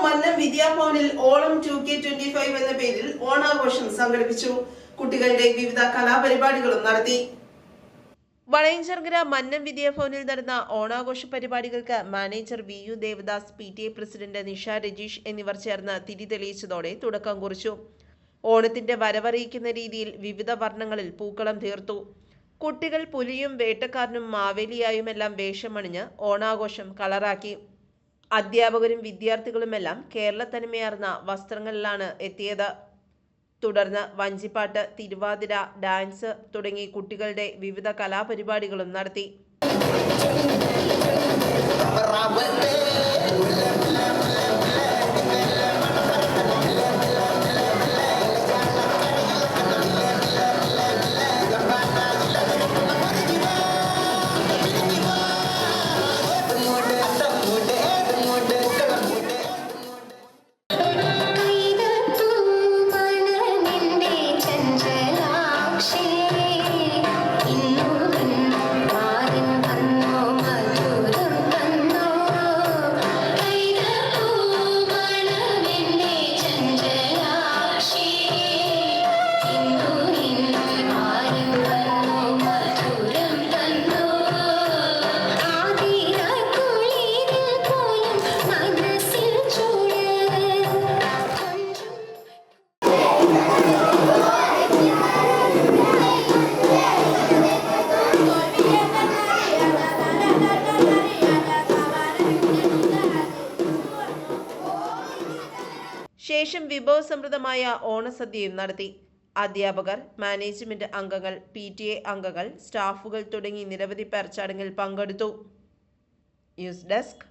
Mannam വിദ്യാഭവനിൽ Onam 2K25 എന്ന പേരിൽ ഓണാഘോഷം സംഘടിപ്പിച്ചു. കുട്ടികളുടെ വിവിധ കലാപരിപാടികളും നടത്തി. വളയഞ്ചർകര മന്നം വിദ്യാഭവനിൽ നടന്ന ഓണാഘോഷ പരിപാടികൾക്ക് manager VU Devadas, PTA president Nisha Rajeesh എന്നിവർ ചേർന്ന് തിരി തെളിയിച്ചതോടെ തുടക്കം കുറിച്ചു. ഓണത്തിന്റെ വരവറിയിക്കുന്ന രീതിയിൽ വിവിധ വർണ്ണങ്ങളിൽ പൂക്കളം തീർത്തു. കുട്ടികൾ പുലിയും വേട്ടക്കാരനും മാവേലിയായുമെല്ലാം വേഷമണിഞ്ഞ് ഓണാഘോഷം കളറാക്കി. അധ്യാപകരും വിദ്യാർത്ഥികളുമെല്ലാം കേരള തനിമയാർന്ന വസ്ത്രങ്ങളിലാണ് എത്തിയത്. തുടർന്ന് വഞ്ചിപ്പാട്ട്, തിരുവാതിര, ഡാൻസ് തുടങ്ങി കുട്ടികളുടെ വിവിധ കലാപരിപാടികളും നടത്തി. ശേഷം വിഭവസമൃദ്ധമായ ഓണസദ്യയും നടത്തി. അധ്യാപകർ, മാനേജ്മെന്റ് അംഗങ്ങൾ, PTA അംഗങ്ങൾ, സ്റ്റാഫുകൾ തുടങ്ങി നിരവധി പേർ ചടങ്ങിൽ പങ്കെടുത്തു. News desk,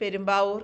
Perumbavoor.